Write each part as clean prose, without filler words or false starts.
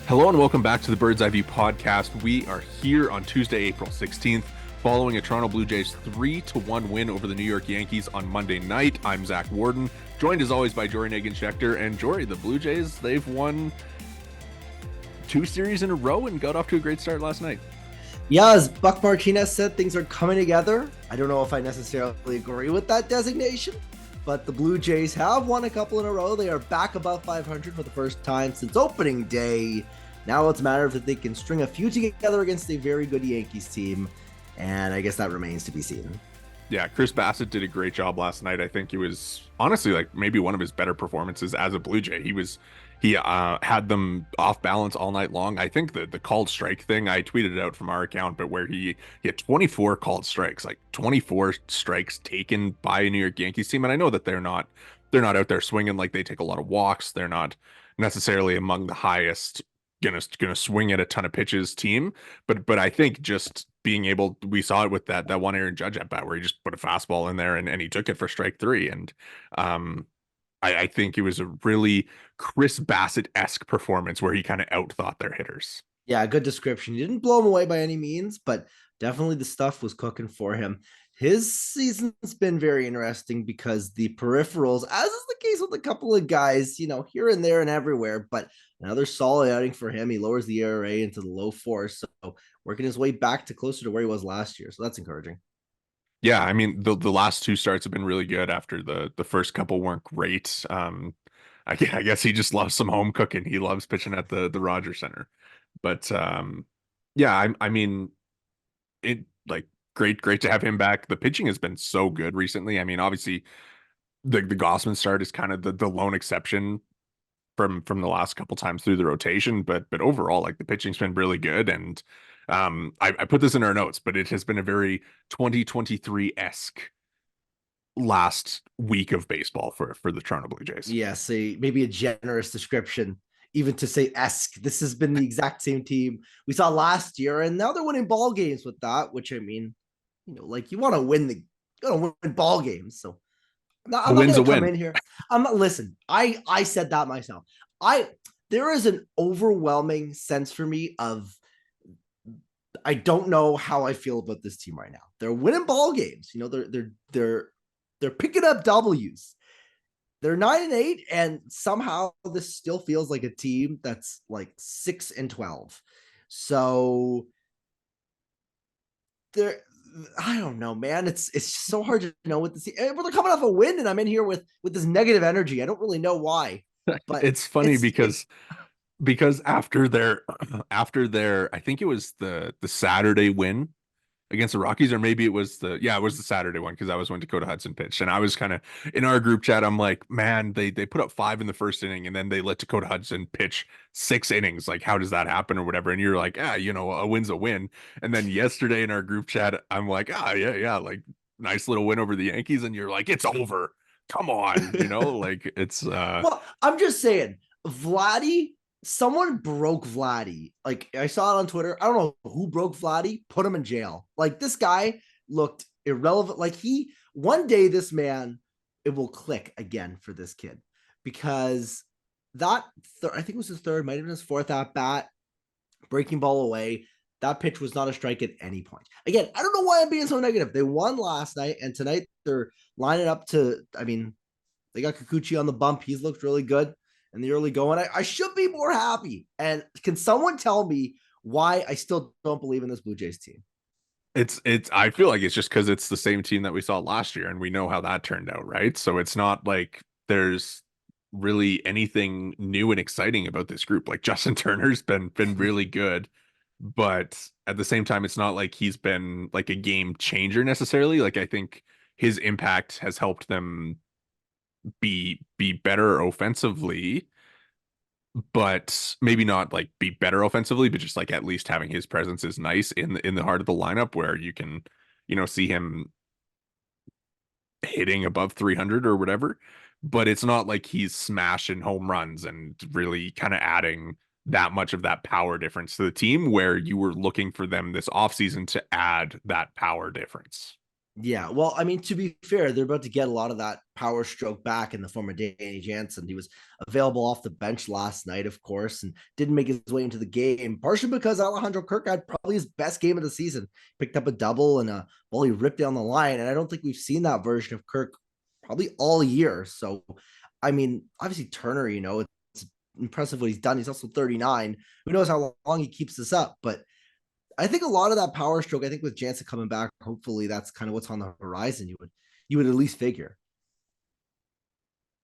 Hello and welcome back to the Bird's Eye View podcast. We are here on Tuesday, April 16th, following a Toronto Blue Jays 3-1 win over the New York Yankees on Monday night. I'm Zach Worden, joined as always by Jori Negin-Shecter. And Jori, the Blue Jays, they've won 2 series in a row and got off to a great start last night. Yeah, as Buck Martinez said, things are coming together. I don't know if I necessarily agree with that designation, but the Blue Jays have won a couple in a row. They are back above 500 for the first time since opening day. Now it's a matter of if they can string a few together against a very good Yankees team, and I guess that remains to be seen. Yeah, Chris Bassett did a great job last night. I think he was honestly like maybe one of his better performances as a Blue Jay. He had them off balance all night long. I think the called strike thing, I tweeted it out from our account, but where he had 24 called strikes, like 24 strikes taken by a New York Yankees team. And I know that they're not out there swinging, like they take a lot of walks. They're not necessarily among the highest gonna swing at a ton of pitches team, but I think just being able, we saw it with that one Aaron Judge at bat where he just put a fastball in there and he took it for strike 3. And I think it was a really Chris Bassett-esque performance where he kind of outthought their hitters. Yeah, good description. He didn't blow him away by any means, but definitely the stuff was cooking for him. His season's been very interesting because the peripherals, as is the case with a couple of guys, here and there and everywhere, but another solid outing for him. He lowers the ERA into the low 4s, so working his way back to closer to where he was last year. So that's encouraging. Yeah, I mean the last 2 starts have been really good after the first couple weren't great. I guess he just loves some home cooking. He loves pitching at the Rogers Center. But yeah, I mean it like great to have him back. The pitching has been so good recently. I mean, obviously the Gossman start is kind of the lone exception from the last couple times through the rotation, but overall, like the pitching's been really good. And I put this in our notes, but it has been a very 2023-esque last week of baseball for the Toronto Blue Jays. Yes, maybe a generous description, even to say esque. This has been the exact same team we saw last year, and now they're winning ball games with that. Which I mean, like you want to win ball games. So I'm not going to come in here. I'm not. Listen, I said that myself. There is an overwhelming sense for me of I don't know how I feel about this team right now. They're winning ball games. They're picking up W's. They're 9-8, and somehow this still feels like a team that's like 6-12. So I don't know, man. It's just so hard to know what to see. They're coming off a win, and I'm in here with this negative energy. I don't really know why. But it's funny because after their I think it was the Saturday win against the Rockies, or maybe it was the Saturday one, because that was when Dakota Hudson pitched. And I was kind of in our group chat, I'm like, man, they put up 5 in the first inning and then they let Dakota Hudson pitch 6 innings. Like, how does that happen or whatever? And you're like, a win's a win. And then yesterday in our group chat, I'm like, yeah, like nice little win over the Yankees. And you're like, it's over. Come on, like it's well, I'm just saying, Vladdy. Someone broke Vladdy. Like, I saw it on Twitter. I don't know who broke Vladdy, put him in jail. Like, this guy looked irrelevant. Like, one day this man, it will click again for this kid, because I think it was his third, might have been his fourth at bat, breaking ball away. That pitch was not a strike at any point. Again, I don't know why I'm being so negative. They won last night, and tonight they're lining up they got Kikuchi on the bump. He's looked really good in the early going. I should be more happy. And can someone tell me why I still don't believe in this Blue Jays team? I feel like it's just because it's the same team that we saw last year, and we know how that turned out, right? So it's not like there's really anything new and exciting about this group. Like, Justin Turner's been really good, but at the same time, it's not like he's been like a game changer necessarily. Like, I think his impact has helped them be better offensively, but maybe not like be better offensively, but just like at least having his presence is nice in the heart of the lineup, where you can see him hitting above 300 or whatever. But it's not like he's smashing home runs and really kind of adding that much of that power difference to the team, where you were looking for them this offseason to add that power difference. Yeah, well, I mean, to be fair, they're about to get a lot of that power stroke back in the form of Danny Jansen. He was available off the bench last night, of course, and didn't make his way into the game, partially because Alejandro Kirk had probably his best game of the season. Picked up a double and a ball he ripped down the line, and I don't think we've seen that version of Kirk probably all year. So, I mean, obviously Turner, it's impressive what he's done. He's also 39. Who knows how long he keeps this up, but I think a lot of that power stroke, I think with Jansen coming back, hopefully that's kind of what's on the horizon. You would at least figure.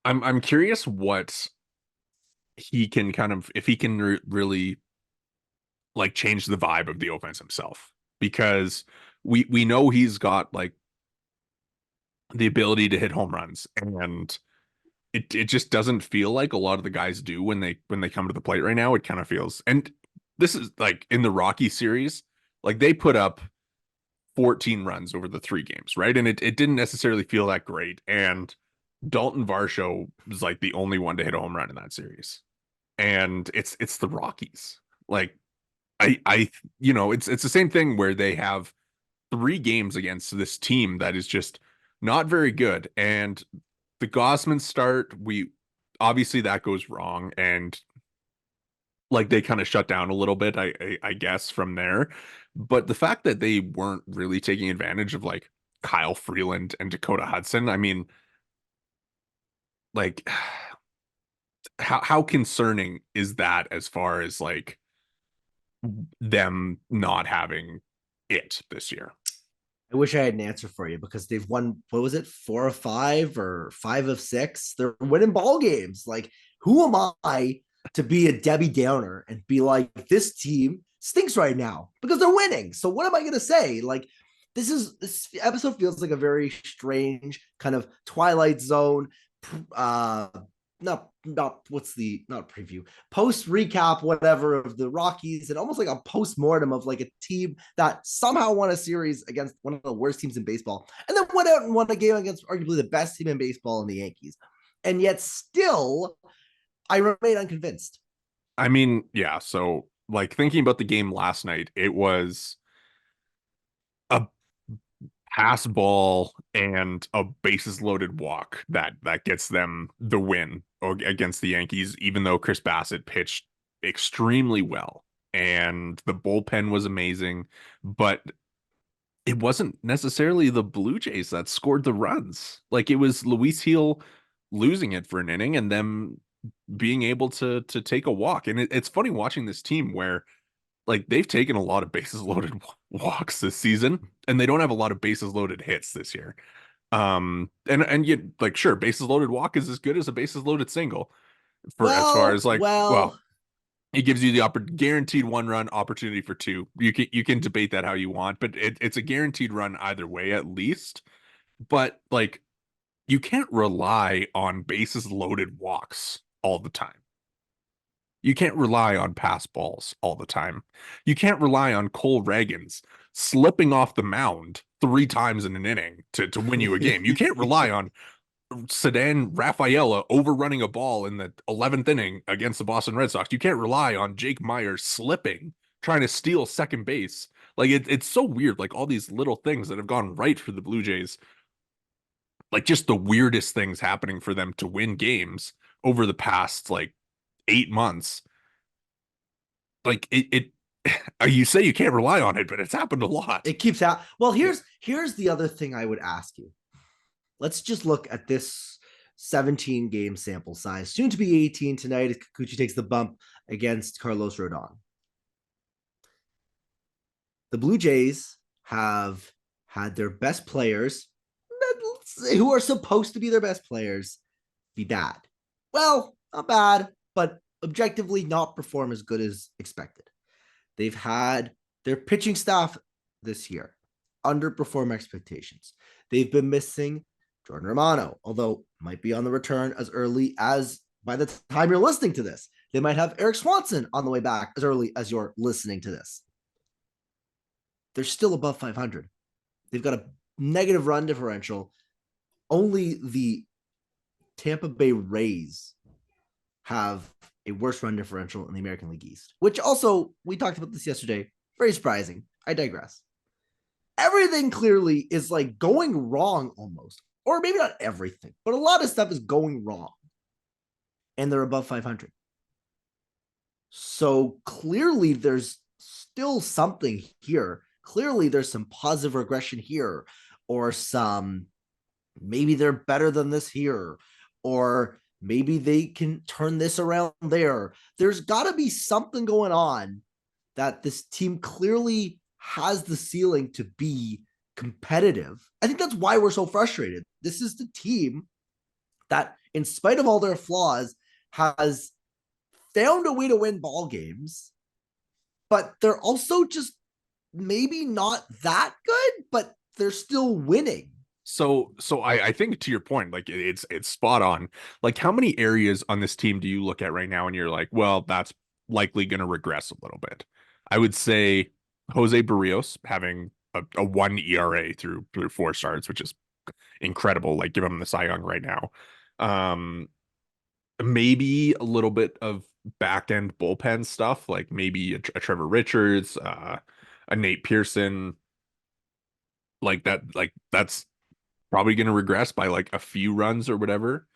I'm curious what he can kind of if he can really like change the vibe of the offense himself, because we know he's got like the ability to hit home runs, and it just doesn't feel like a lot of the guys do when they come to the plate right now. It kind of feels, and this is like in the Rocky series, like they put up 14 runs over the 3 games, right? And it didn't necessarily feel that great. And Dalton Varsho was like the only one to hit a home run in that series. And it's the Rockies. Like I it's the same thing where they have 3 games against this team that is just not very good. And the Gosman start, we obviously that goes wrong, and like they kind of shut down a little bit, I guess from there. But the fact that they weren't really taking advantage of like Kyle Freeland and Dakota Hudson, I mean, like how concerning is that as far as like them not having it this year? I wish I had an answer for you because they've won, what was it, 4 of 5 or 5 of 6? They're winning ball games. Like, who am I to be a Debbie Downer and be like, this team stinks right now because they're winning? So what am I gonna say? Like, this episode feels like a very strange kind of Twilight Zone uh not what's the not preview, post recap, whatever, of the Rockies, and almost like a post mortem of like a team that somehow won a series against one of the worst teams in baseball, and then went out and won a game against arguably the best team in baseball in the Yankees. And yet still I remain unconvinced. I mean, yeah, so like thinking about the game last night, it was a pass ball and a bases loaded walk that gets them the win against the Yankees, even though Chris Bassett pitched extremely well and the bullpen was amazing, but it wasn't necessarily the Blue Jays that scored the runs. Like it was Luis Heel losing it for an inning and them being able to take a walk. And it's funny watching this team where like they've taken a lot of bases loaded walks this season, and they don't have a lot of bases loaded hits this year. And you like sure, bases loaded walk is as good as a bases loaded single for as far Well, as like well, well, it gives you the guaranteed 1 run opportunity for 2. You can debate that how you want, but it's a guaranteed run either way at least. But like you can't rely on bases loaded walks all the time. You can't rely on pass balls all the time. You can't rely on Cole Reagans slipping off the mound 3 times in an inning to win you a game. You can't rely on Sedan Rafaela overrunning a ball in the 11th inning against the Boston Red Sox. You can't rely on Jake Myers slipping, trying to steal second base. Like it's so weird. Like all these little things that have gone right for the Blue Jays, like just the weirdest things happening for them to win games over the past like 8 months. Like it you say you can't rely on it, but it's happened a lot. it keeps out. Well, here's the other thing I would ask you. Let's just look at this 17 game sample size, soon to be 18 tonight as Kikuchi takes the bump against Carlos Rodon. The Blue Jays have had their best players, who are supposed to be their best players, be bad. Well, not bad, but objectively not perform as good as expected. They've had their pitching staff this year underperform expectations. They've been missing Jordan Romano, although might be on the return as early as by the time you're listening to this. They might have Erik Swanson on the way back as early as you're listening to this. They're still above 500. They've got a negative run differential. Only the Tampa Bay Rays have a worse run differential in the American League East, which also, we talked about this yesterday, very surprising. I digress. everything clearly is like going wrong almost, or maybe not everything, but a lot of stuff is going wrong, and they're above 500. So clearly there's still something here. Clearly there's some positive regression here, or some maybe they're better than this here, or maybe they can turn this around there. There's got to be something going on that this team clearly has the ceiling to be competitive. I think that's why we're so frustrated. This is the team that, in spite of all their flaws, has found a way to win ball games, but they're also just maybe not that good, but they're still winning. So I think to your point, like it's spot on. Like how many areas on this team do you look at right now and you're like, well, that's likely going to regress a little bit. I would say Jose Barrios having a 1 ERA through 4 starts, which is incredible. Like give him the Cy Young right now. Um, Maybe a little bit of back end bullpen stuff, like maybe a Trevor Richards, a Nate Pearson, like that. Like that's probably going to regress by like a few runs or whatever.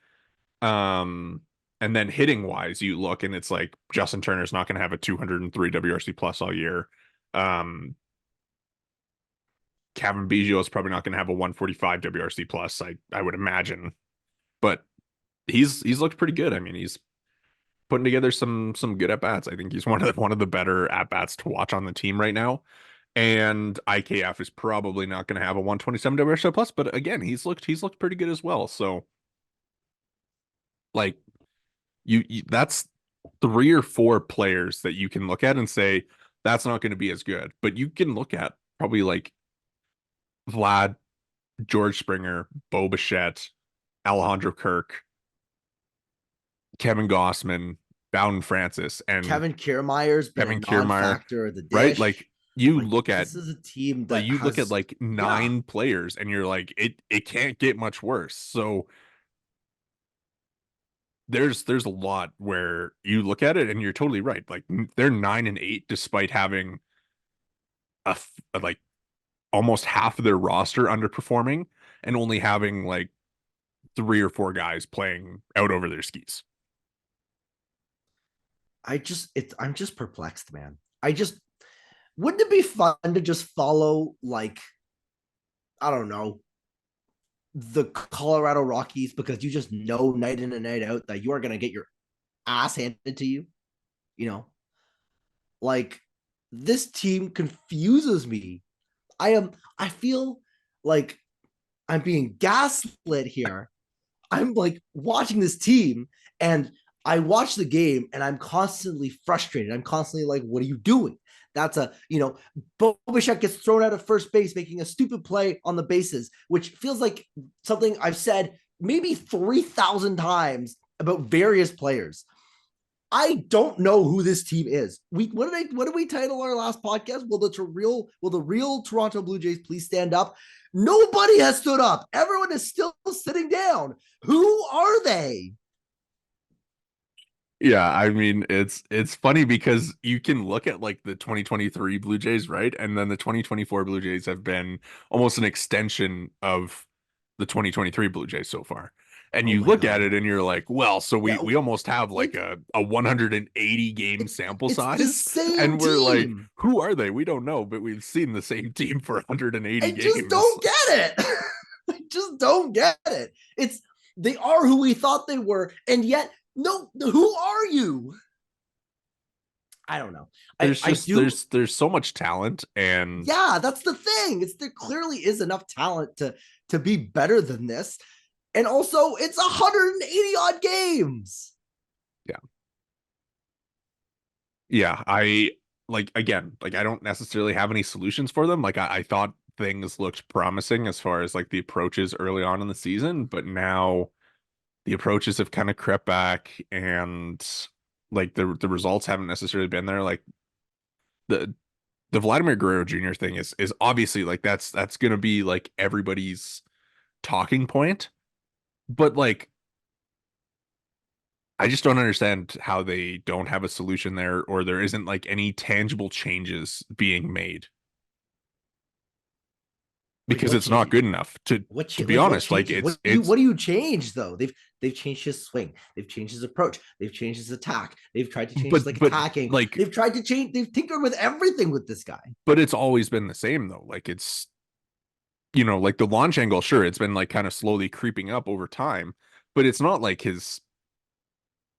Um, and then hitting wise, you look and it's like Justin Turner's not going to have a 203 WRC plus all year. Um, Kevin Biggio is probably not going to have a 145 WRC plus, I would imagine, but he's looked pretty good. I mean, he's putting together some good at bats. I think he's one of the better at bats to watch on the team right now. And IKF is probably not going to have a 127 WRC plus, but again, he's looked pretty good as well. So like you that's 3 or 4 players that you can look at and say that's not going to be as good. But you can look at probably like Vlad, George Springer, Bo Bichette, Alejandro Kirk, Kevin Gossman, Bowden Francis, and Kevin Kiermaier's been a Kevin Kiermaier, non-factor of the right? dish. Like this is a team that You look at has, like yeah, 9 players and you're like, it can't get much worse. So there's a lot where you look at it and you're totally right. Like they're 9-8 despite having like almost half of their roster underperforming and only having like 3 or 4 guys playing out over their skis. I'm just perplexed, man. I just wouldn't it be fun to just follow, like, I don't know, the Colorado Rockies, because you just know night in and night out that you are going to get your ass handed to you, you know? Like, this team confuses me. I feel like I'm being gaslit here. I'm like watching this team, and I watch the game and I'm constantly frustrated. I'm constantly like, what are you doing? That's Bo Bichette gets thrown out of first base, making a stupid play on the bases, which feels like something I've said maybe 3,000 times about various players. I don't know who this team is. What did we title our last podcast? Will the real Toronto Blue Jays please stand up? Nobody has stood up. Everyone is still sitting down. Who are they? Yeah, I mean it's funny because you can look at like the 2023 Blue Jays, right? And then the 2024 Blue Jays have been almost an extension of the 2023 Blue Jays so far. And Oh you my look at god. it and you're like, well, so Yeah, we almost have like like a 180 game sample it's the size. same And we're like, team. who are they? We don't know, but we've seen the same team for 180 I just games. don't get it. I just don't get it. It's they are who we thought they were, and yet no. Who are you? I don't know. There's I just do. there's so much talent and Yeah, that's the thing. It's there clearly is enough talent to be better than this, and also it's 180 odd games. yeah. Yeah, I like again, like I don't necessarily have any solutions for them. Like I thought things looked promising as far as like the approaches early on in the season, but now the approaches have kind of crept back and like the results haven't necessarily been there. Like the the Vladimir Guerrero Jr. thing is obviously like that's gonna be like everybody's talking point, but like I just don't understand how they don't have a solution there or there isn't like any tangible changes being made. Like because it's not good enough to be what honest. Like changes? it's What do you change though? They've changed his swing. They've changed his approach. They've changed his attack. They've tried to change his like but attacking. like They've tried to change. They've tinkered with everything with this guy. but it's always been the same though. Like it's like the launch angle, sure, it's been like kind of slowly creeping up over time, but it's not like his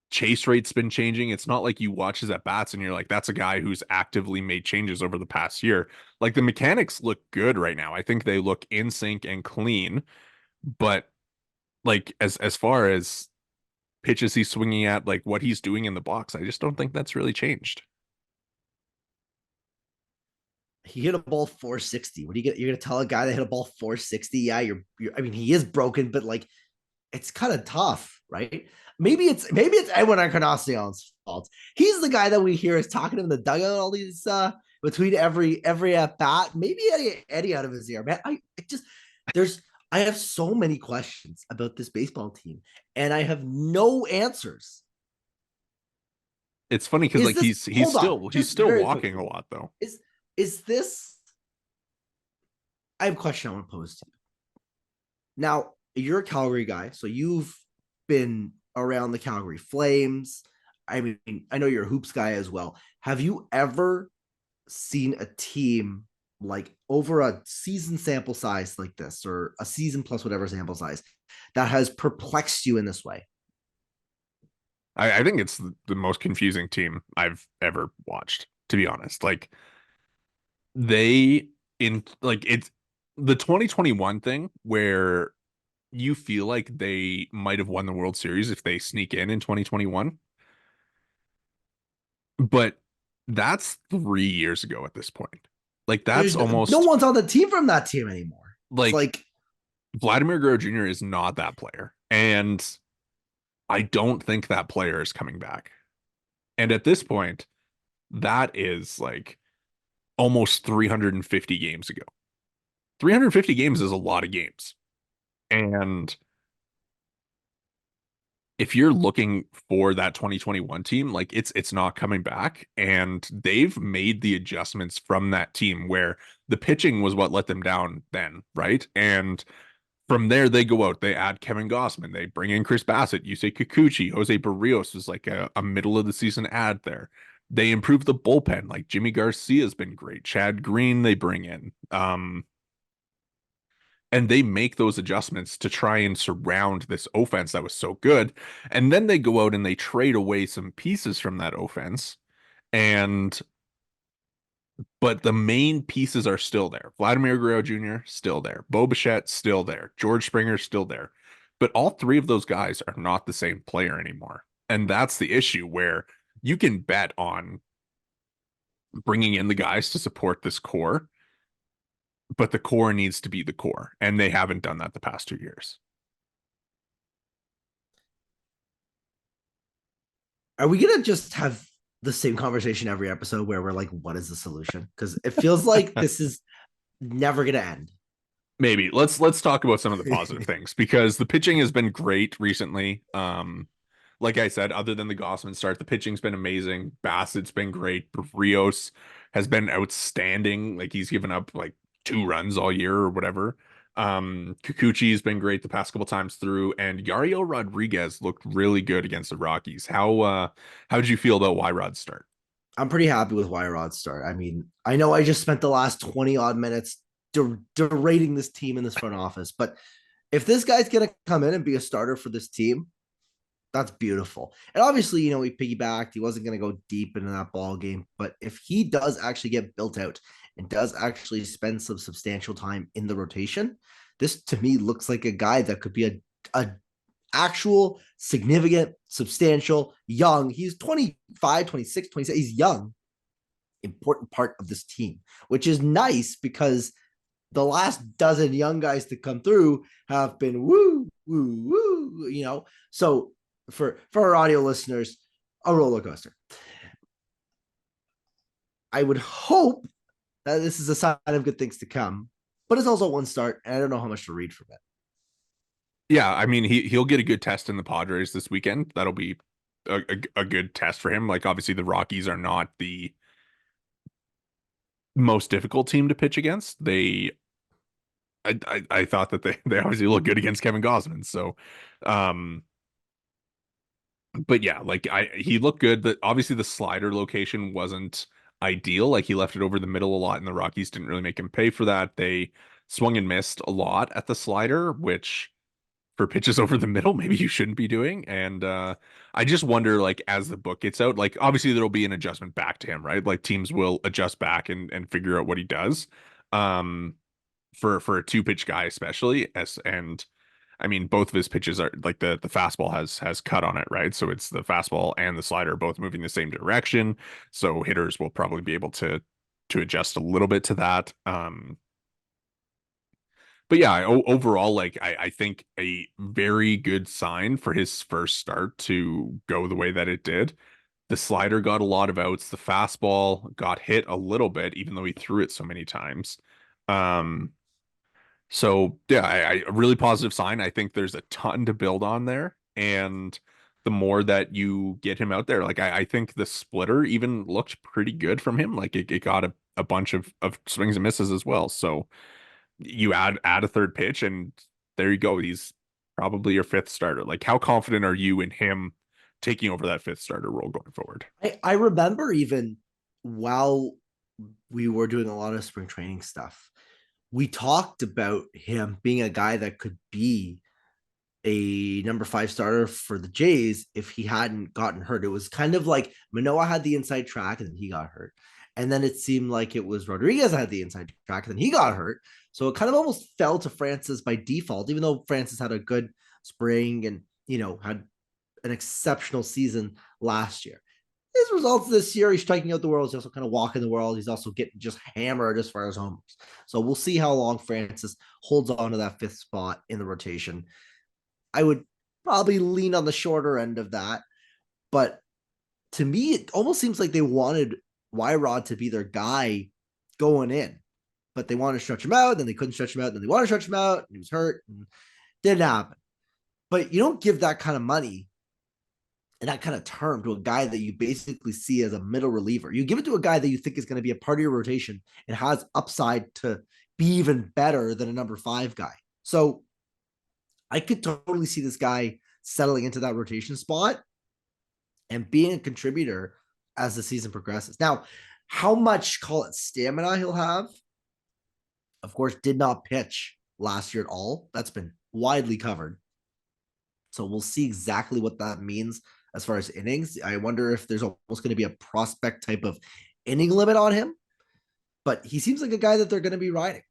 chase rate's been changing. It's not like you watch his at bats and you're like, that's a guy who's actively made changes over the past year. Like the mechanics look good right now. I think they look in sync and clean, but like as far as pitches he's swinging at, like what he's doing in the box, I just don't think that's really changed. He hit a ball 460. What do you get? You're gonna tell a guy that hit a ball 460? Yeah, you're. I mean, he is broken, but like, it's kind of tough, right? Maybe it's Edwin Encarnacion's fault. He's the guy that we hear is talking in the dugout all these between every at bat. Maybe Eddie out of his ear, man. There's I have so many questions about this baseball team, and I have no answers. It's funny because Is like this he's hold on, he's just still very walking a quickly? lot though. Is this I have a question I want to pose to you. Now, you're a Calgary guy, so you've been around the Calgary Flames. I mean, I know you're a hoops guy as well. Have you ever seen a team like over a season sample size like this, or a season plus whatever sample size, that has perplexed you in this way? I think it's the most confusing team I've ever watched, to be honest. Like they in like it's the 2021 thing where you feel like they might have won the World Series if they sneak in 2021, but that's 3 years ago at this point. Like that's There's no almost one's on the team from that team anymore. It's like like Vladimir Guerrero Jr. is not that player, and I don't think that player is coming back. And at this point, that is like almost 350 games ago. 350 games is a lot of games. And if you're looking for that 2021 team, like it's not coming back. And they've made the adjustments from that team where the pitching was what let them down then, right? And from there, they go out, they add Kevin Gossman, they bring in Chris Bassett, Yusei Kikuchi, Jose Barrios was like a middle of the season ad there. They improve the bullpen, like Jimmy Garcia's been great. Chad Green, they bring in. And they make those adjustments to try and surround this offense that was so good. And then they go out and they trade away some pieces from that offense. And but the main pieces are still there. Vladimir Guerrero Jr. still there. Bo Bichette still there. George Springer still there. But all three of those guys are not the same player anymore. And that's the issue where you can bet on bringing in the guys to support this core, but the core needs to be the core. And they haven't done that the past 2 years. are we gonna just have the same conversation every episode where we're like, what is the solution? Because it feels like this is never gonna end. Maybe let's talk about some of the positive things because the pitching has been great recently. Like I said, other than the Gossman start, the pitching's been amazing. Bassett's been great. Rios has been outstanding. Like he's given up like 2 runs all year or whatever. Kikuchi's been great the past couple times through, and Yariel Rodriguez looked really good against the Rockies. How did you feel about Wyrod's start? I'm pretty happy with Wyrod's start. I mean, I know I just spent the last 20 odd minutes derating this team in this front office, but if this guy's gonna come in and be a starter for this team, that's beautiful. And obviously, he piggybacked. He wasn't going to go deep into that ball game. But if he does actually get built out and does actually spend some substantial time in the rotation, this to me looks like a guy that could be a actual significant, substantial, young. He's 25, 26, 27. He's young, important part of this team, which is nice because the last dozen young guys to come through have been woo, woo, woo, So for our audio listeners, a roller coaster. I would hope that this is a sign of good things to come, but it's also one start, and I don't know how much to read from it. Yeah, I mean he'll get a good test in the Padres this weekend. That'll be a good test for him. Like obviously the Rockies are not the most difficult team to pitch against. They I thought that they obviously look good against Kevin Gausman. So, um, but yeah, like he looked good, but obviously the slider location wasn't ideal. Like he left it over the middle a lot, and the Rockies didn't really make him pay for that. They swung and missed a lot at the slider, which for pitches over the middle, maybe you shouldn't be doing. And I just wonder, like, as the book gets out, like obviously there'll be an adjustment back to him, right? Like teams will adjust back and figure out what he does. Um, for a two pitch guy, especially as and I mean both of his pitches are like the fastball has cut on it, right? So it's the fastball and the slider both moving the same direction. So hitters will probably be able to adjust a little bit to that. But yeah, overall, like I think a very good sign for his first start to go the way that it did. The slider got a lot of outs. The fastball got hit a little bit, even though he threw it so many times. Um, so yeah, a really positive sign. I think there's a ton to build on there, and the more that you get him out there, like I think the splitter even looked pretty good from him. Like it got a bunch of swings and misses as well. So you add a third pitch, and there you go. He's probably your fifth starter. Like how confident are you in him taking over that fifth starter role going forward? I remember even while we were doing a lot of spring training stuff, we talked about him being a guy that could be a number 5 starter for the Jays if he hadn't gotten hurt. It was kind of like Manoah had the inside track and then he got hurt. And then it seemed like it was Rodriguez that had the inside track and then he got hurt. So it kind of almost fell to Francis by default, even though Francis had a good spring and, had an exceptional season last year. His results this year, he's striking out the world. He's also kind of walking the world. He's also getting just hammered as far as homers. So we'll see how long Francis holds on to that fifth spot in the rotation. I would probably lean on the shorter end of that. But to me, it almost seems like they wanted Wyrod to be their guy going in. But they wanted to stretch him out, then they couldn't stretch him out, then they wanted to stretch him out, and he was hurt. And didn't happen. But you don't give that kind of money and that kind of term to a guy that you basically see as a middle reliever. You give it to a guy that you think is going to be a part of your rotation and has upside to be even better than a number 5 guy. So I could totally see this guy settling into that rotation spot and being a contributor as the season progresses. Now, how much, call it stamina, he'll have, of course, did not pitch last year at all. That's been widely covered. So we'll see exactly what that means as far as innings. I wonder if there's almost going to be a prospect type of inning limit on him, but he seems like a guy that they're going to be riding.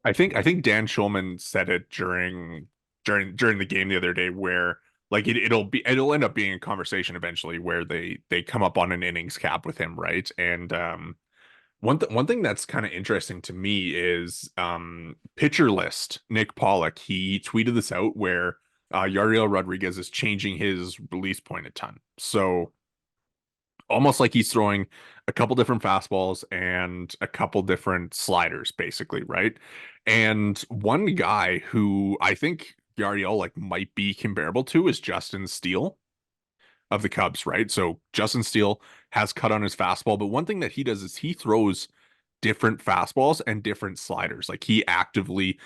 I think Dan Schulman said it during the game the other day where like it'll end up being a conversation eventually where they come up on an innings cap with him, right? And one thing that's kind of interesting to me is pitcher list. Nick Pollock, he tweeted this out where Yariel Rodriguez is changing his release point a ton. So almost like he's throwing a couple different fastballs and a couple different sliders, basically, right? And one guy who I think Yariel like might be comparable to is Justin Steele of the Cubs, right? So Justin Steele has cut on his fastball, but one thing that he does is he throws different fastballs and different sliders. Like he actively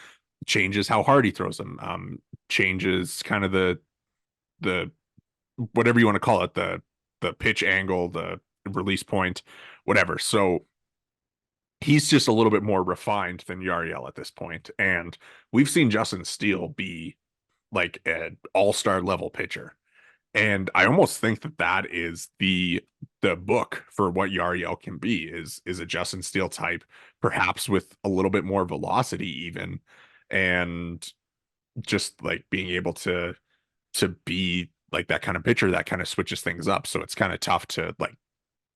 changes how hard he throws them, changes kind of the whatever you want to call it, the pitch angle, the release point, whatever. So he's just a little bit more refined than Yariel at this point. And we've seen Justin Steele be like an all-star level pitcher. And I almost think that that is the book for what Yariel can be is a Justin Steele type, perhaps with a little bit more velocity even, and just like being able to be like that kind of pitcher that kind of switches things up. So it's kind of tough to like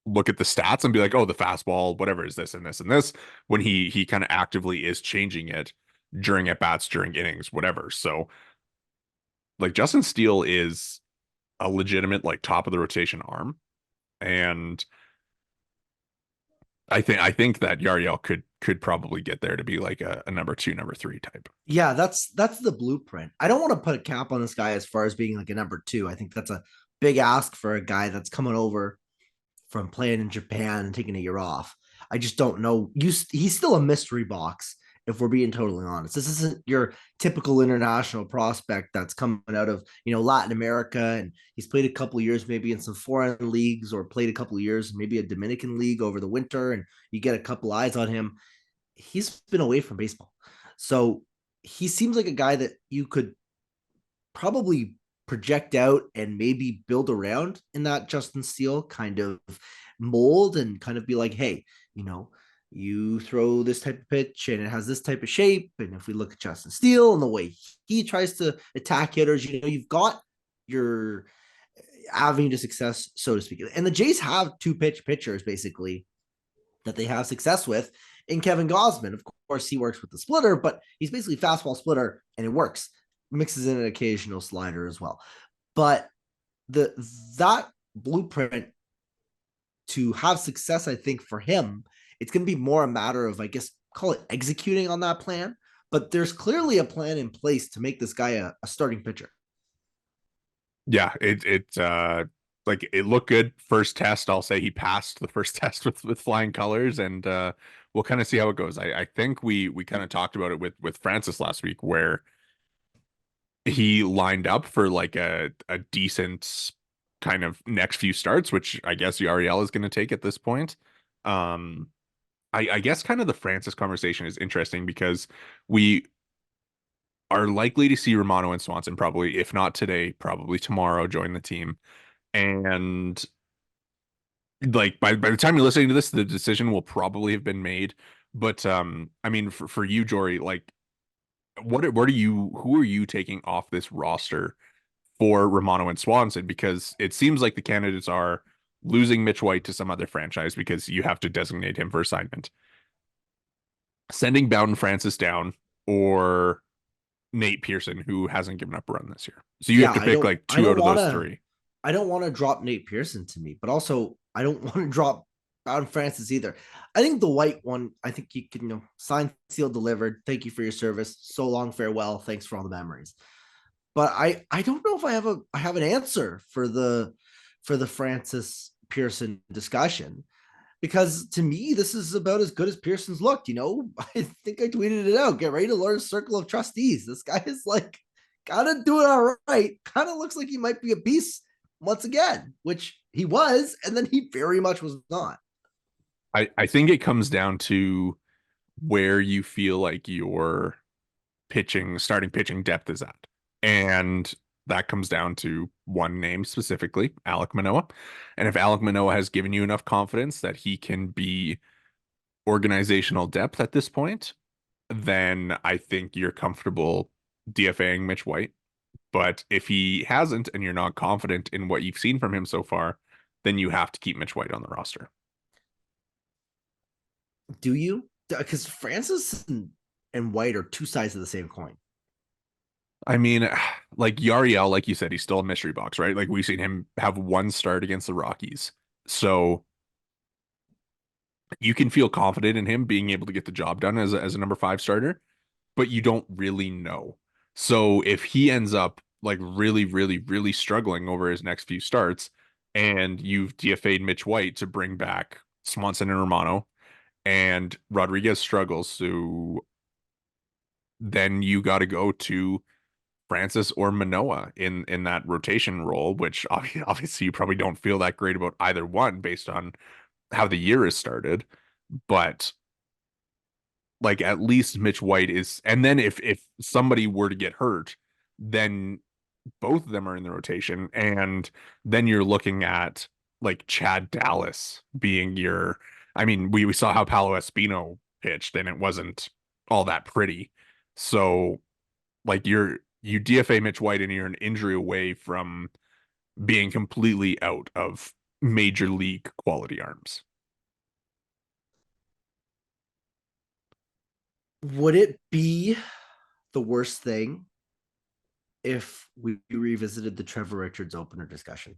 look at the stats and be like, oh, the fastball, whatever is this and this and this, when he kind of actively is changing it during at bats, during innings, whatever. So like Justin Steele is a legitimate like top of the rotation arm. And I think that Yariel could probably get there to be like a number 2, number 3 type. Yeah, that's the blueprint. I don't want to put a cap on this guy as far as being like a number 2. I think that's a big ask for a guy that's coming over from playing in Japan and taking a year off. I just don't know. He's still a mystery box if we're being totally honest. This isn't your typical international prospect that's coming out of, Latin America, and he's played a couple of years maybe in some foreign leagues, or played a couple of years maybe a Dominican league over the winter, and you get a couple eyes on him. He's been away from baseball. So he seems like a guy that you could probably project out and maybe build around in that Justin Steele kind of mold, and kind of be like, hey, you throw this type of pitch and it has this type of shape. And if we look at Justin Steele and the way he tries to attack hitters, you've got your avenue to success, so to speak. And the Jays have two pitchers basically that they have success with in Kevin Gausman. Of course, he works with the splitter, but he's basically fastball splitter and it works. Mixes in an occasional slider as well. But that blueprint to have success, I think for him, it's going to be more a matter of, I guess, call it executing on that plan. But there's clearly a plan in place to make this guy a starting pitcher. Yeah, like it looked good first test. I'll say he passed the first test with flying colors, and we'll kind of see how it goes. I think we kind of talked about it with Francis last week, where he lined up for like a decent kind of next few starts, which I guess Yariel is going to take at this point. Um, I guess kind of the Francis conversation is interesting because we are likely to see Romano and Swanson probably, if not today, probably tomorrow, join the team. And like by the time you're listening to this, the decision will probably have been made. But I mean, for you, Jory, like who are you taking off this roster for Romano and Swanson? Because it seems like the candidates are losing Mitch White to some other franchise because you have to designate him for assignment, sending Bowden Francis down, or Nate Pearson, who hasn't given up a run this year. So you have Yeah, to pick like two out of those three. I don't want to drop Nate Pearson to me, but also I don't want to drop Bowden Francis either. I think the White one, I think you can, sign, sealed, delivered. Thank you for your service. So long, farewell. Thanks for all the memories. But I don't know if I have an answer for the Francis Pearson discussion, because to me this is about as good as Pearson's looked. I think I tweeted it out. Get ready to learn circle of trustees. This guy is like kind of doing all right. Kind of looks like he might be a piece once again, which he was, and then he very much was not. I think it comes down to where you feel like your starting pitching depth is at. And that comes down to one name specifically, Alek Manoah. And if Alek Manoah has given you enough confidence that he can be organizational depth at this point, then I think you're comfortable DFAing Mitch White. But if he hasn't and you're not confident in what you've seen from him so far, then you have to keep Mitch White on the roster. Do you? Because Francis and White are two sides of the same coin. I mean, like Yariel, like you said, he's still a mystery box, right? Like we've seen him have one start against the Rockies. So you can feel confident in him being able to get the job done as a number 5 starter, but you don't really know. So if he ends up like really, really, really struggling over his next few starts, and you've DFA'd Mitch White to bring back Swanson and Romano, and Rodriguez struggles, so then you got to go to Francis or Manoah in that rotation role, which obviously you probably don't feel that great about either one based on how the year has started. But like at least Mitch White is, and then if somebody were to get hurt, then both of them are in the rotation, and then you're looking at like Chad Dallas being your. I mean, we saw how Paolo Espino pitched, and it wasn't all that pretty. So like you DFA Mitch White, and you're an injury away from being completely out of major league quality arms. Would it be the worst thing if we revisited the Trevor Richards opener discussion?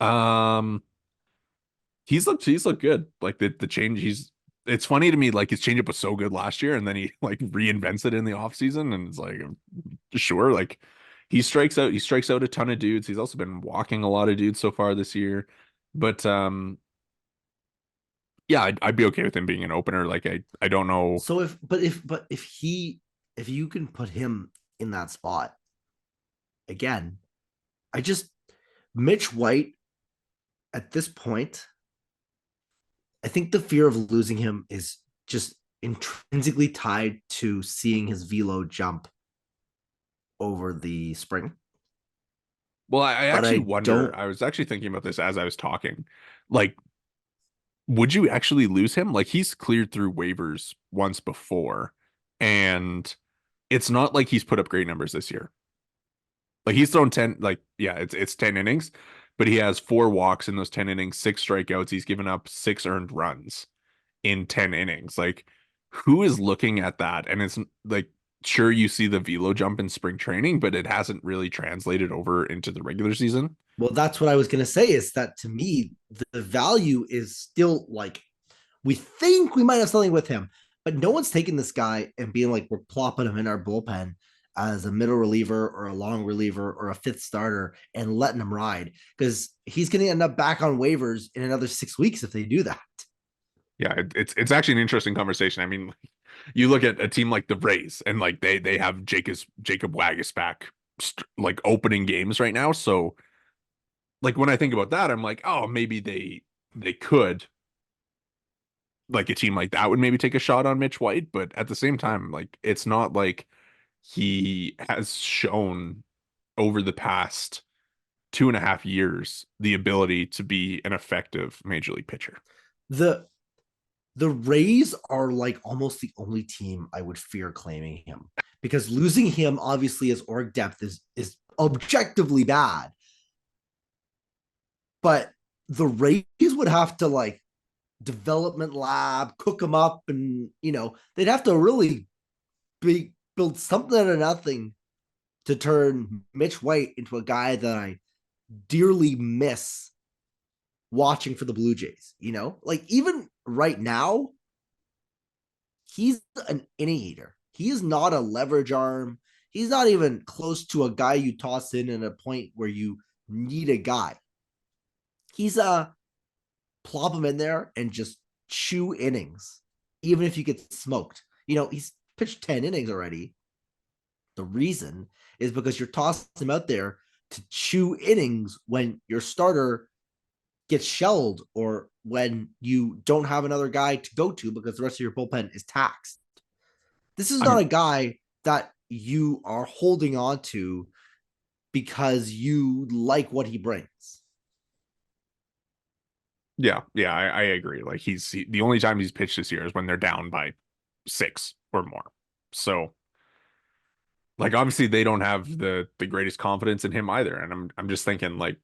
Um, he's looked good. Like the change it's funny to me, like his changeup was so good last year, and then he like reinvents it in the offseason, and it's like sure, like he strikes out a ton of dudes. He's also been walking a lot of dudes so far this year. But Yeah, I'd be okay with him being an opener. Like I don't know. So if you can put him in that spot again, I just Mitch White at this point, I think the fear of losing him is just intrinsically tied to seeing his velo jump over the spring. Well, I But actually I wonder. don't. I was actually thinking about this as I was talking. Like, would you actually lose him? Like, he's cleared through waivers once before, and it's not like he's put up great numbers this year. Like he's thrown 10, like, yeah, it's 10 innings, but he has 4 walks in those 10 innings, 6 strikeouts. He's given up 6 earned runs in 10 innings. Like, who is looking at that? And it's like, sure, you see the velo jump in spring training, but it hasn't really translated over into the regular season. Well, that's what I was going to say is that to me, the value is still like, we think we might have something with him, but no one's taking this guy and being like, we're plopping him in our bullpen as a middle reliever or a long reliever or a fifth starter and letting him ride because he's going to end up back on waivers in another 6 weeks if they do that. Yeah, it's actually an interesting conversation. I mean, you look at a team like the Rays, and like they have Jacob Wagas back, like opening games right now. So like when I think about that, I'm like, oh, maybe they could, like a team like that would maybe take a shot on Mitch White, but at the same time, like it's not like he has shown over the past 2.5 years the ability to be an effective major league pitcher. The the Rays are like almost the only team I would fear claiming him because losing him obviously as org depth is objectively bad. But the Rays would have to like development lab, cook them up, and they'd have to really build something out of nothing to turn Mitch White into a guy that I dearly miss watching for the Blue Jays. Like even right now, he's an inning eater. He is not a leverage arm. He's not even close to a guy you toss in at a point where you need a guy. He's a plop him in there and just chew innings, even if you get smoked. He's pitched 10 innings already. The reason is because you're tossing him out there to chew innings when your starter gets shelled or when you don't have another guy to go to because the rest of your bullpen is taxed. This is not I'm a guy that you are holding on to because you like what he brings. yeah, I agree. Like the only time he's pitched this year is when they're down by 6 or more. So like obviously they don't have the greatest confidence in him either. And I'm just thinking like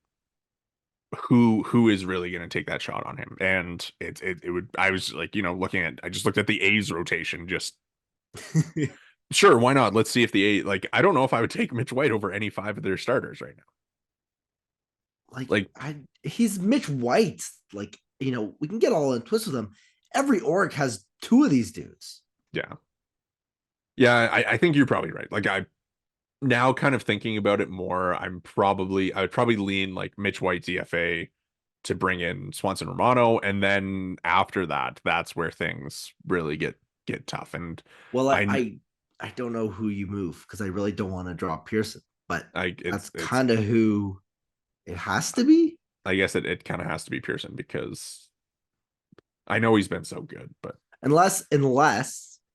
who is really going to take that shot on him? And it would I was like, looking at I just looked at the A's rotation just sure, why not? Let's see if the A like I don't know if I would take Mitch White over any 5 of their starters right now. Like Like he's Mitch White. Like, we can get all in twist with him. Every org has two of these dudes. yeah. Yeah, I think you're probably right. Like I now kind of thinking about it more, I would probably lean like Mitch White DFA to bring in Swanson Romano, and then after that, that's where things really get tough. And Well, I I don't know who you move because I really don't want to drop Pearson, but I that's it's kind of who it has to be. I guess it kind of has to be Pearson because I know he's been so good, but Unless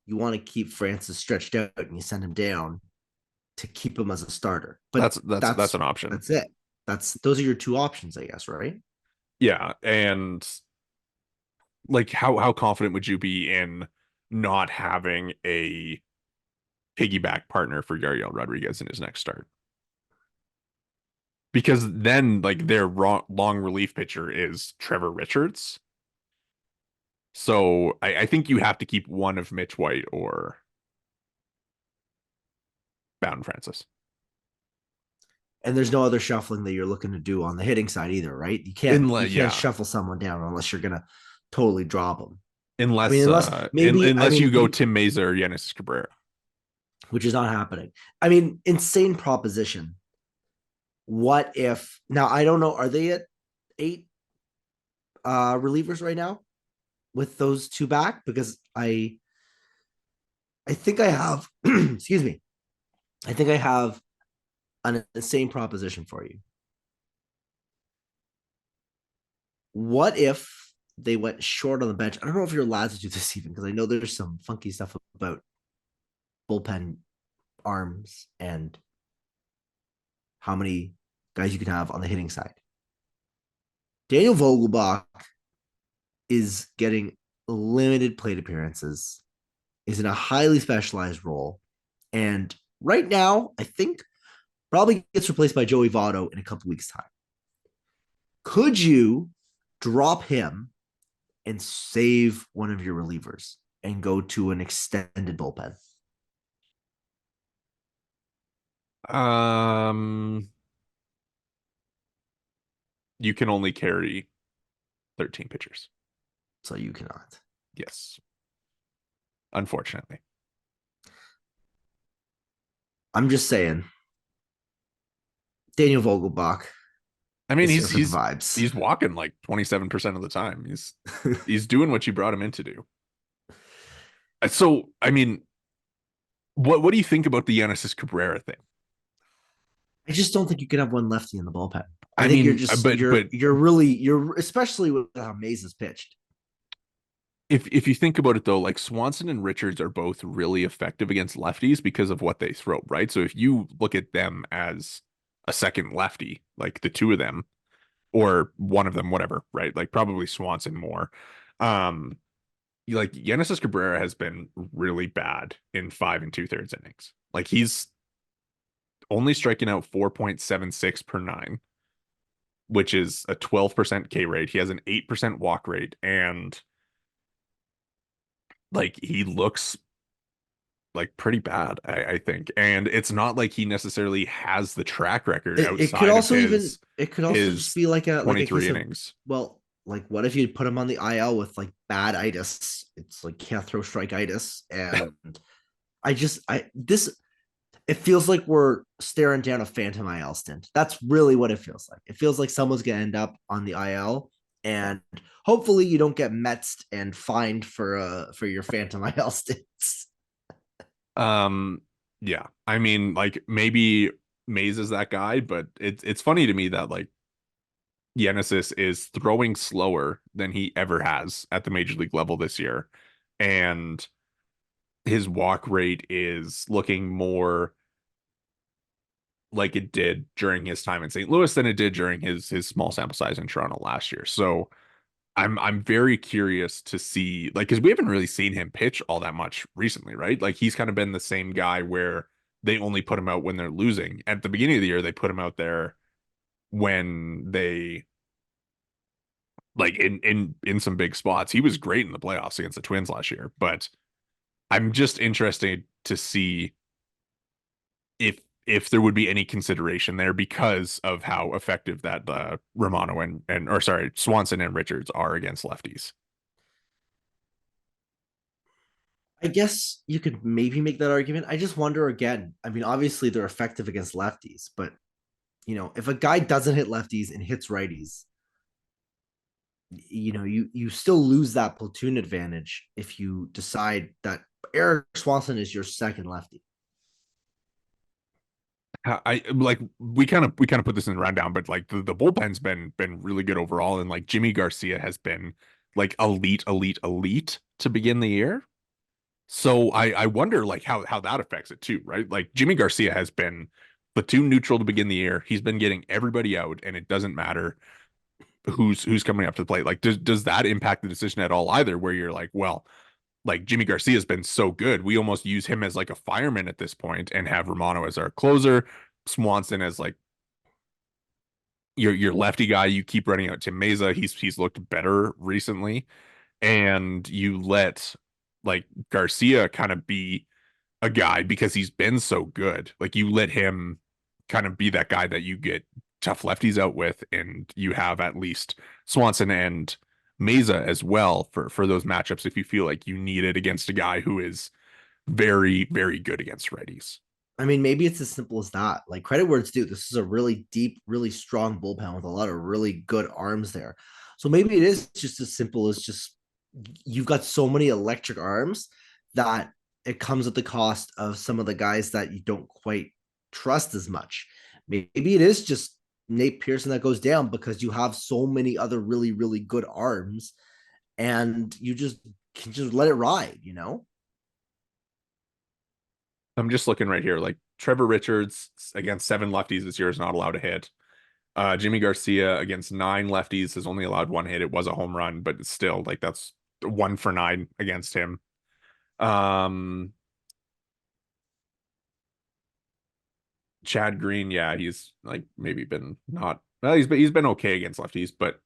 you want to keep Francis stretched out and you send him down to keep him as a starter. But that's an option. that's it. Those are your two options, I guess, right? Yeah, and like how confident would you be in not having a piggyback partner for Yariel Rodriguez in his next start? Because then like their long relief pitcher is Trevor Richards. So I think you have to keep one of Mitch White or Bowden Francis. And there's no other shuffling that you're looking to do on the hitting side either, right? You can't Yeah, shuffle someone down unless you're gonna totally drop them. I mean, unless unless maybe unless you go Tim Mayza or Yanis Cabrera. which is not happening. I mean, insane proposition. What if now I don't know, are they at 8 relievers right now? with those two back because I think I have excuse me. I think I have an insane proposition for you. What if they went short on the bench? I don't know if you're allowed to do this even because I know there's some funky stuff about bullpen arms and how many guys you can have on the hitting side. Daniel Vogelbach is getting limited plate appearances, is in a highly specialized role, and right now, I think probably gets replaced by Joey Votto in a couple weeks' time. Could you drop him and save one of your relievers and go to an extended bullpen? Um, you can only carry 13 pitchers. So you cannot. Yes, unfortunately. I'm just saying, Daniel Vogelbach I mean, is here for the vibes. he's walking like 27% of the time. He's doing what you brought him in to do. So, I mean, what do you think about the Genesis Cabrera thing? I just don't think you can have one lefty in the bullpen. I I think you're mean, just but you're really you're especially with how Mays is pitched. if you think about it though, like Swanson and Richards are both really effective against lefties because of what they throw, right? So if you look at them as a second lefty, like the two of them, or one of them, whatever, right? Like probably Swanson more. Um, like Genesis Cabrera has been really bad in 5 2/3 innings. Like he's only striking out 4.76 per nine, which is a 12% K rate. He has an 8% walk rate, and like he looks like pretty bad, I think. And it's not like he necessarily has the track record It could outside of also even it could also just his be like a 23 case of, innings. well, like what if you put him on the IL with like bad itis? It's like can't throw strike itis. And I this it feels like we're staring down a phantom IL stint. That's really what it feels like. It feels like someone's gonna end up on the IL, and hopefully you don't get metzed and fined for your phantom IL stints. Um, yeah. I mean, like maybe Mays is that guy, but it's funny to me that like Genesis is throwing slower than he ever has at the major league level this year. And his walk rate is looking more like it did during his time in St. Louis than it did during his small sample size in Toronto last year. So I'm very curious to see, like, because we haven't really seen him pitch all that much recently, right? Like he's kind of been the same guy where they only put him out when they're losing. At the beginning of the year, they put him out there when they like in some big spots. He was great in the playoffs against the Twins last year, but I'm just interested to see if there would be any consideration there because of how effective that Romano and or sorry, Swanson and Richards are against lefties. I guess you could maybe make that argument. I just wonder again. I mean, obviously they're effective against lefties, but if a guy doesn't hit lefties and hits righties, you still lose that platoon advantage if you decide that Erik Swanson is your second lefty. I like we kind of put this in the rundown, but like the bullpen's been really good overall, and like Jimmy Garcia has been like elite to begin the year. So I wonder like how that affects it too, right? Like Jimmy Garcia has been platoon neutral to begin the year. He's been getting everybody out, and it doesn't matter who's coming up to the plate. Like does that impact the decision at all either? Where you're like, well, like Jimmy Garcia's been so good, we almost use him as like a fireman at this point, and have Romano as our closer, Swanson as like your lefty guy. You keep running out Tim Meza. He's looked better recently, and you let like Garcia kind of be a guy because he's been so good. Like you let him kind of be that guy that you get tough lefties out with, and you have at least Swanson and Meza as well for those matchups if you feel like you need it against a guy who is very good against righties. I mean, maybe it's as simple as that. Like credit where it's due. This is a really deep, really strong bullpen with a lot of really good arms there. So maybe it is just as simple as just you've got so many electric arms that it comes at the cost of some of the guys that you don't quite trust as much. Maybe it is just Nate Pearson that goes down because you have so many other really, really good arms and you just can just let it ride, you know? I'm just looking right here. Like Trevor Richards against 7 lefties this year is not allowed to hit. Jimmy Garcia against 9 lefties has only allowed 1 hit. It was a home run, but it's still like that's 1 for 9 against him. Um, Chad Green, yeah, he's like maybe been not well, he's been okay against lefties, but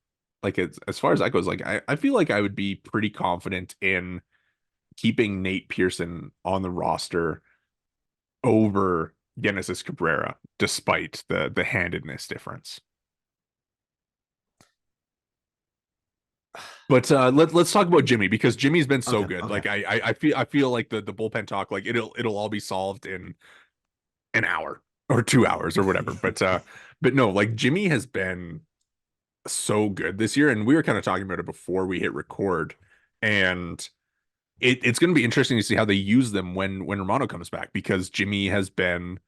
like it's as far as that goes, like I feel like I would be pretty confident in keeping Nate Pearson on the roster over Genesis Cabrera, despite the handedness difference. But let's talk about Jimmy because Jimmy's been so Okay. good. Okay. Like I feel like the bullpen talk, like it'll all be solved in an hour or 2 hours or whatever. But no, like Jimmy has been so good this year, and we were kind of talking about it before we hit record, and it's going to be interesting to see how they use them when Romano comes back because Jimmy has been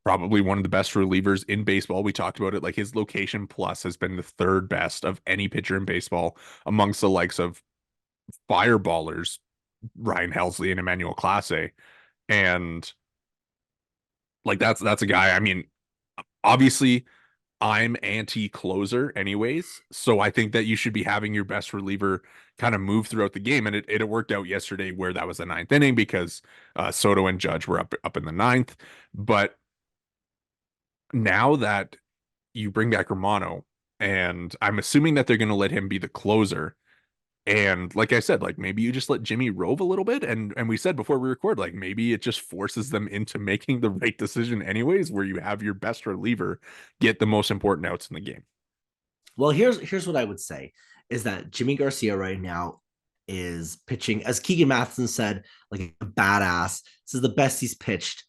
probably one of the best relievers in baseball. We talked about it. Like his location plus has been the third best of any pitcher in baseball amongst the likes of fireballers, Ryan Helsley and Emmanuel Clase. And like that's a guy. I mean, obviously I'm anti closer anyways. So I think that you should be having your best reliever kind of move throughout the game. And it worked out yesterday where that was the ninth inning because Soto and Judge were up in the ninth. But now that you bring back Romano, and I'm assuming that they're going to let him be the closer. And like I said, like maybe you just let Jimmy rove a little bit. And we said before we record, like maybe it just forces them into making the right decision anyways, where you have your best reliever get the most important outs in the game. Well, here's what I would say is that Jimmy Garcia right now is pitching, as Keegan Matheson said, like a badass. This is the best he's pitched.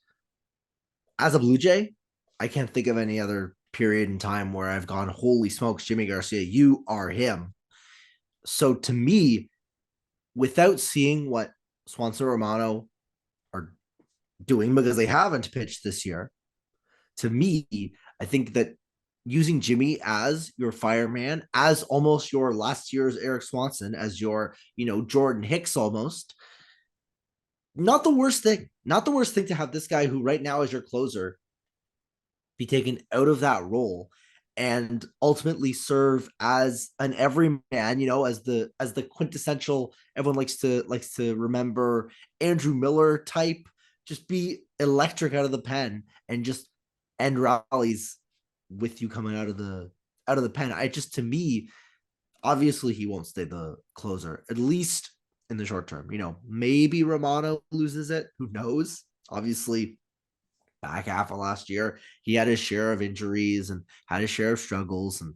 As a Blue Jay, I can't think of any other period in time where I've gone, holy smokes, Jimmy Garcia, you are him. So to me, without seeing what Swanson Romano are doing because they haven't pitched this year, to me, I think that using Jimmy as your fireman, as almost your last year's Erik Swanson, as your, Jordan Hicks almost, not the worst thing. Not the worst thing to have this guy who right now is your closer be taken out of that role and ultimately serve as an everyman, as the quintessential, everyone likes to remember Andrew Miller type, just be electric out of the pen and just end rallies with you coming out of the pen. I just, to me, obviously he won't stay the closer, at least in the short term. Maybe Romano loses it. Who knows? Obviously, back half of last year, he had his share of injuries and had his share of struggles and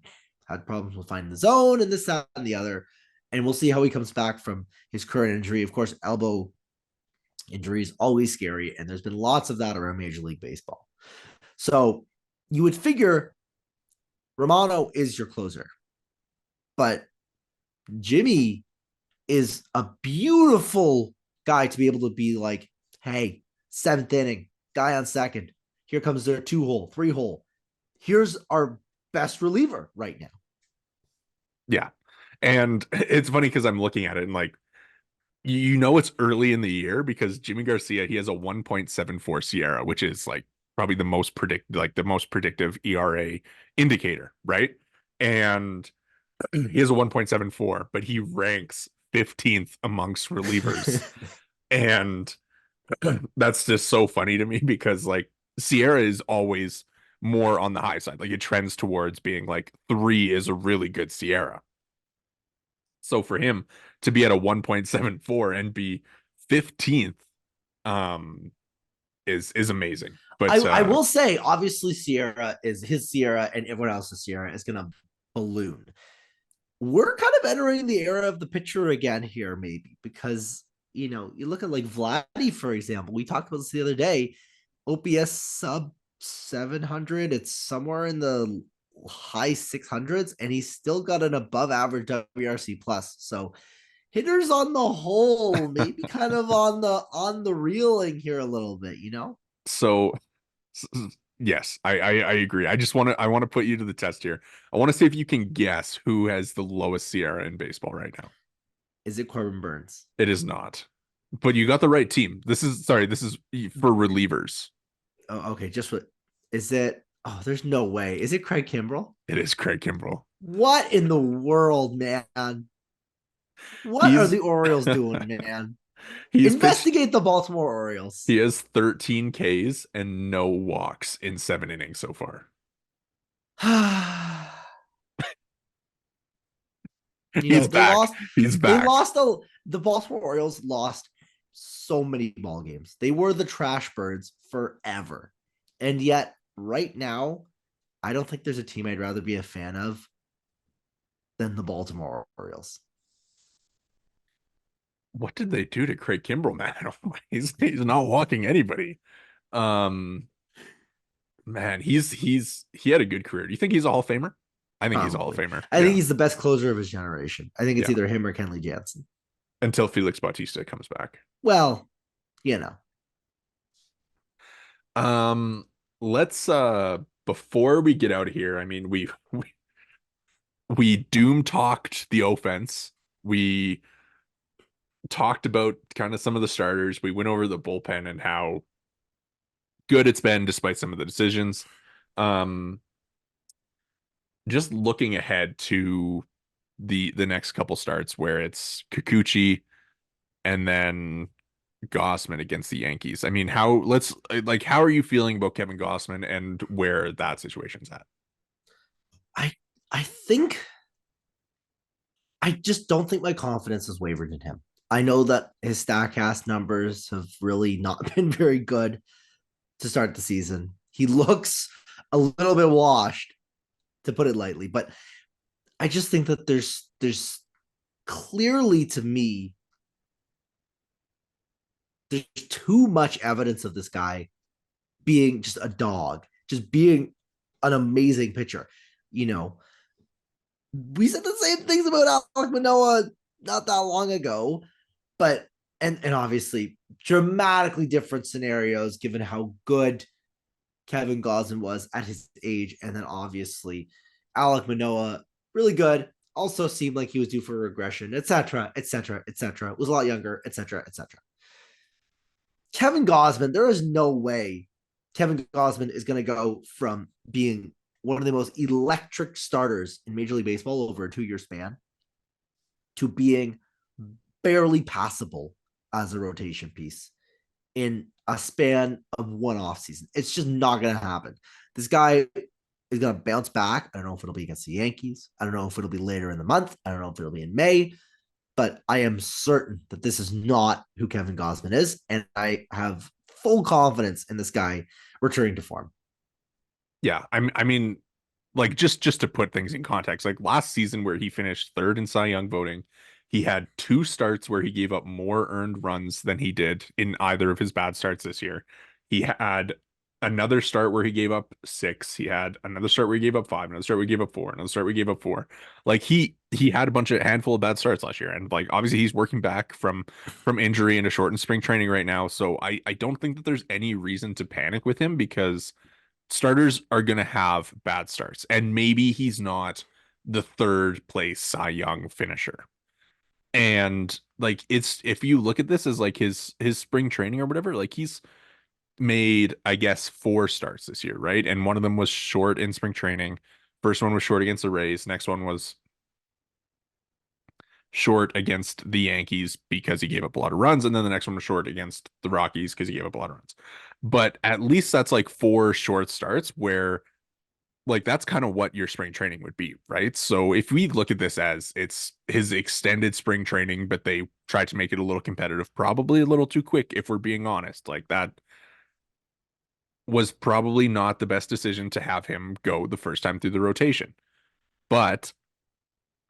had problems with finding the zone and this, that, and the other. And we'll see how he comes back from his current injury. Of course, elbow injury is always scary, and there's been lots of that around Major League Baseball. So you would figure Romano is your closer, but Jimmy is a beautiful guy to be able to be like, hey, seventh inning, guy on second. Here comes their 2-hole, 3-hole. Here's our best reliever right now. Yeah. And it's funny because I'm looking at it and like, it's early in the year because Jimmy Garcia, he has a 1.74 Sierra, which is like probably the most predictive ERA indicator, right? And he has a 1.74, but he ranks 15th amongst relievers. And that's just so funny to me because like Sierra is always more on the high side. Like it trends towards being like 3 is a really good Sierra. So for him to be at a 1.74 and be 15th um is amazing. I, But I will say, obviously, his Sierra and everyone else's Sierra is going to balloon. We're kind of entering the era of the pitcher again here, maybe, because, you look at like Vladdy, for example. We talked about this the other day. OPS sub 700. It's somewhere in the high 600s, and he's still got an above average WRC plus. So hitters on the whole, maybe kind of on the reeling here a little bit, you know? So yes, I agree. I want to put you to the test here. I want to see if you can guess who has the lowest Sierra in baseball right now. Is it Corbin Burns? It is not. But you got the right team. This is for relievers. Oh, okay, just what is it? Oh, there's no way. Is it Craig Kimbrell? It is Craig Kimbrell. What in the world, man? What are He's the Orioles doing, man? he's pitched Investigate the Baltimore Orioles. he has 13 Ks and no walks in 7 innings so far. You know, He's back. He's they back. lost the Baltimore Orioles lost so many ball games. They were the trash birds forever. And yet right now, I don't think there's a team I'd rather be a fan of than the Baltimore Orioles. What did they do to Craig Kimbrell, man? He's not walking anybody. Um, man, he had a good career. Do you think he's a Hall of Famer? I think he's a Hall of Probably. Famer. I think Yeah. he's the best closer of his generation. I think it's Yeah. either him or Kenley Jansen. Until Felix Bautista comes back. Well, you know. Um, let's before we get out of here, I mean, we doom talked the offense. We talked about kind of some of the starters. We went over the bullpen and how good it's been despite some of the decisions. Um, just looking ahead to the next couple starts where it's Kikuchi and then Gossman against the Yankees. I mean, how are you feeling about Kevin Gossman and where that situation's at? I I think I just don't think my confidence has wavered in him. I know that his StatCast numbers have really not been very good to start the season. He looks a little bit washed, to put it lightly, but I just think that there's clearly to me there's too much evidence of this guy being just a dog, just being an amazing pitcher. You know, we said the same things about Alek Manoah not that long ago, but and obviously dramatically different scenarios given how good Kevin Gausman was at his age, and then obviously Alek Manoah really good. Also seemed like he was due for regression, etc., etc., etc. Was a lot younger, etc., etc. Kevin Gausman, there is no way Kevin Gausman is going to go from being one of the most electric starters in Major League Baseball over a 2 year span to being barely passable as a rotation piece in a span of one off season. It's just not going to happen. This guy is going to bounce back. I don't know if it'll be against the Yankees. I don't know if it'll be later in the month. I don't know if it'll be in May, but I am certain that this is not who Kevin Gausman is. And I have full confidence in this guy returning to form. Yeah, I mean, like just to put things in context, like last season where he finished third in Cy Young voting, he had two starts where he gave up more earned runs than he did in either of his bad starts this year. He had another start where he gave up six. He had another start where he gave up five, another start where he gave up four, another start where he gave up four. Like he had a handful of bad starts last year. And like obviously he's working back from injury into shortened spring training right now. So I don't think that there's any reason to panic with him because starters are going to have bad starts. And maybe he's not the third place Cy Young finisher. And like it's if you look at this as like his spring training or whatever, like he's made I guess four starts this year, right? And one of them was short in spring training. First one was short against the Rays. Next one was short against the Yankees because he gave up a lot of runs, and then the next one was short against the Rockies because he gave up a lot of runs. But at least that's like four short starts where like that's kind of what your spring training would be, right? So if we look at this as it's his extended spring training, but they tried to make it a little competitive, probably a little too quick, if we're being honest. Like that was probably not the best decision to have him go the first time through the rotation. But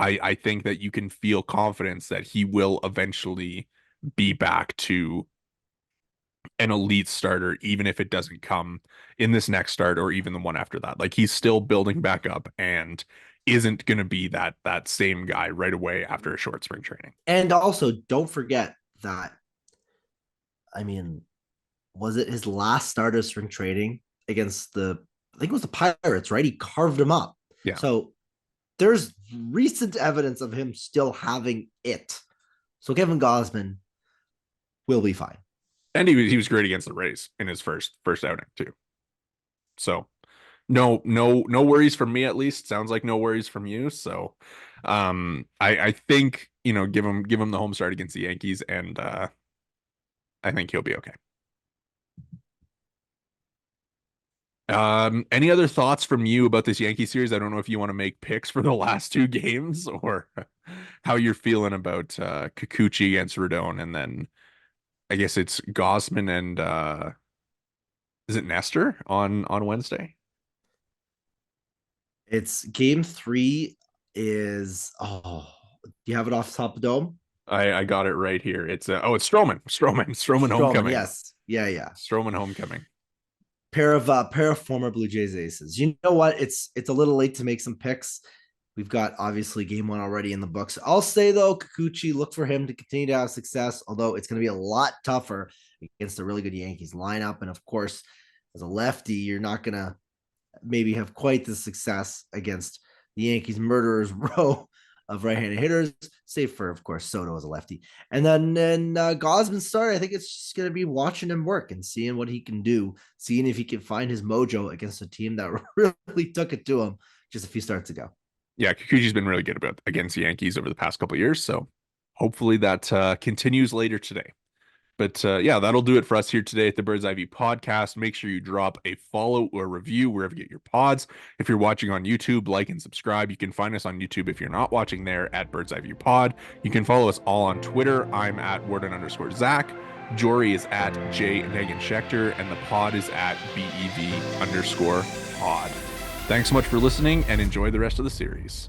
I think that you can feel confidence that he will eventually be back to an elite starter, even if it doesn't come in this next start or even the one after that. Like he's still building back up. And isn't going to be that same guy right away after a short spring training. And also, don't forget that, I mean, was it his last start of spring training against I think it was the Pirates, right? He carved him up. Yeah. So there's recent evidence of him still having it. So Kevin Gausman will be fine. And he was great against the Rays in his first outing too. So no worries from me, at least. Sounds like no worries from you. So I think, give him the home start against the Yankees, and I think he'll be okay. Any other thoughts from you about this Yankee series? I don't know if you want to make picks for the last two games or how you're feeling about Kikuchi against Rodon, and then I guess it's Gausman and is it Nestor on Wednesday? It's game 3 is, do you have it off the top of the dome? I got it right here. It's it's Stroman homecoming. Yes. Yeah. Stroman homecoming. Pair of former Blue Jays aces. You know what? It's a little late to make some picks. We've got obviously game 1 already in the books. I'll say though, Kikuchi, look for him to continue to have success, although it's going to be a lot tougher against a really good Yankees lineup. And of course, as a lefty, you're not going to maybe have quite the success against the Yankees murderers row of right-handed hitters, save for, of course, Soto as a lefty. And then Gausman's start, I think it's just going to be watching him work and seeing what he can do, seeing if he can find his mojo against a team that really took it to him just a few starts ago. Yeah, Kikuchi's been really good against the Yankees over the past couple of years, so hopefully that continues later today. But yeah, that'll do it for us here today at the Bird's Eye View podcast. Make sure you drop a follow or review wherever you get your pods. If you're watching on YouTube, like and subscribe. You can find us on YouTube if you're not watching there at Bird's Eye View Pod. You can follow us all on Twitter. I'm at Worden_Zach. Jori is at Jori Negin-Shecter, and the pod is at BEV_pod. Thanks so much for listening, and enjoy the rest of the series.